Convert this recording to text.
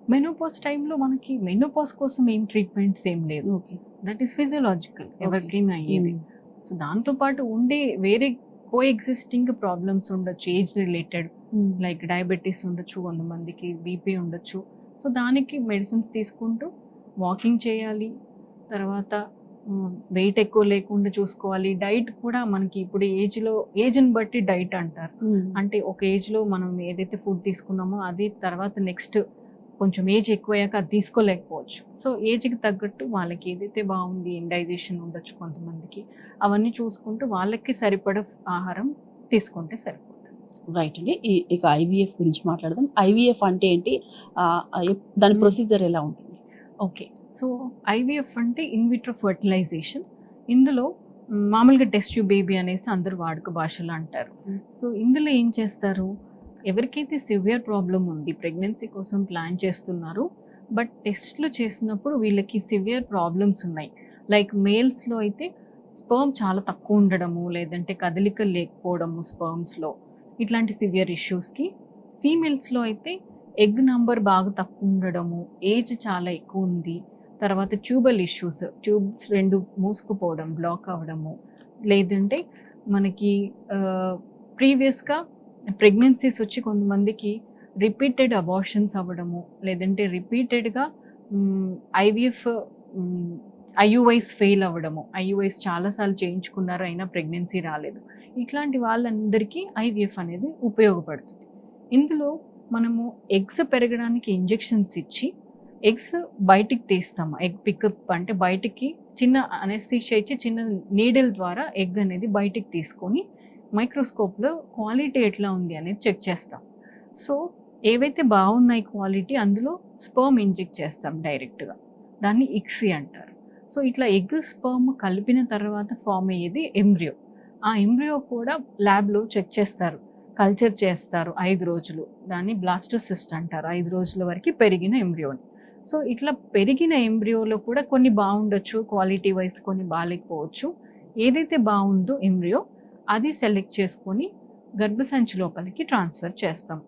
Menopause టైంలో మనకి menopause కోసం ఏం ట్రీట్మెంట్స్ ఏం లేవు. ఓకే. దట్ ఈస్ ఫిజియోలాజికల్ ఎవరికైనా అయ్యేది. సో దాంతో పాటు ఉండే వేరే కో ఎగ్జిస్టింగ్ ప్రాబ్లమ్స్ ఉండొచ్చు, ఏజ్ రిలేటెడ్, లైక్ డయాబెటీస్ ఉండొచ్చు, కొంతమందికి బీపీ ఉండొచ్చు. సో దానికి మెడిసిన్స్ తీసుకుంటూ వాకింగ్ చేయాలి. తర్వాత వెయిట్ ఎక్కువ లేకుండా చూసుకోవాలి. డైట్ కూడా మనకి ఇప్పుడు ఏజ్ని బట్టి డైట్ అంటారు. అంటే ఒక ఏజ్లో మనం ఏదైతే ఫుడ్ తీసుకున్నామో అది తర్వాత నెక్స్ట్ కొంచెం ఏజ్ ఎక్కువయ్యాక అది తీసుకోలేకపోవచ్చు. సో ఏజ్కి తగ్గట్టు వాళ్ళకి ఏదైతే బాగుంది, డైజెషన్ ఉండొచ్చు కొంతమందికి, అవన్నీ చూసుకుంటూ వాళ్ళకి సరిపడ ఆహారం తీసుకుంటే సరిపోతుంది. రైట్ అండి. ఇక ఐవీఎఫ్ గురించి మాట్లాడదాం. ఐవీఎఫ్ అంటే ఏంటి, దాని ప్రొసీజర్ ఎలా ఉంటుంది? ఓకే, సో ఐవీఎఫ్ అంటే ఇన్విట్రో ఫర్టిలైజేషన్. ఇందులో మామూలుగా టెస్ట్ ట్యూబ్ బేబీ అనేసి అందరూ వాడుక భాషలో అంటారు. సో ఇందులో ఏం చేస్తారు, ఎవరికైతే సివియర్ ప్రాబ్లం ఉంది, ప్రెగ్నెన్సీ కోసం ప్లాన్ చేస్తున్నారు, బట్ టెస్ట్లు చేసినప్పుడు వీళ్ళకి సివియర్ ప్రాబ్లమ్స్ ఉన్నాయి. లైక్ మేల్స్లో అయితే స్పర్మ్ చాలా తక్కువ ఉండడము, లేదంటే కదలికలు లేకపోవడము స్పర్మ్స్లో, ఇట్లాంటి సివియర్ ఇష్యూస్కి. ఫీమేల్స్లో అయితే ఎగ్ నంబర్ బాగా తక్కువ ఉండడము, ఏజ్ చాలా ఎక్కువ ఉంది, తర్వాత ట్యూబల్ ఇష్యూస్, ట్యూబ్స్ 2 మూసుకుపోవడం, బ్లాక్ అవ్వడము, లేదంటే మనకి ప్రీవియస్గా ప్రెగ్నెన్సీస్ వచ్చి కొంతమందికి రిపీటెడ్ అబార్షన్స్ అవ్వడము, లేదంటే రిపీటెడ్గా ఐవీఎఫ్ ఐయుఐస్ ఫెయిల్ అవ్వడము, ఐయుఐస్ చాలాసార్లు చేయించుకున్నారు అయినా ప్రెగ్నెన్సీ రాలేదు. ఇట్లాంటి వాళ్ళందరికీ ఐవీఎఫ్ అనేది ఉపయోగపడుతుంది. ఇందులో మనము ఎగ్స్ పెరగడానికి ఇంజెక్షన్స్ ఇచ్చి ఎగ్స్ బయటికి తీస్తాము. ఎగ్ పికప్ అంటే బయటికి చిన్న అనెస్థీషియా ఇచ్చి చిన్న నీడిల్ ద్వారా ఎగ్ అనేది బయటికి తీసుకొని మైక్రోస్కోప్లో క్వాలిటీ ఎట్లా ఉంది అనేది చెక్ చేస్తాం. సో ఏవైతే బాగున్నాయి క్వాలిటీ, అందులో స్పర్మ్ ఇంజెక్ట్ చేస్తాం డైరెక్ట్గా, దాన్ని ఇక్సీ అంటారు. సో ఇట్లా ఎగ్ స్పర్మ్ కలిపిన తర్వాత ఫామ్ అయ్యేది ఎంబ్రియో. ఆ ఎంబ్రియో కూడా ల్యాబ్లో చెక్ చేస్తారు, కల్చర్ చేస్తారు 5 రోజులు. దాన్ని బ్లాస్టోసిస్ట్ అంటారు, 5 రోజుల వరకు పెరిగిన ఎంబ్రియోని. సో ఇట్లా పెరిగిన ఎంబ్రియోలో కూడా కొన్ని బాగుండొచ్చు, క్వాలిటీ వైజ్ కొన్ని బాగాలేకపోవచ్చు. ఏదైతే బాగుందో ఎంబ్రియో అది సెలెక్ట్ చేసుకొని గర్భసంచి లోపలికి ట్రాన్స్ఫర్ చేస్తాం.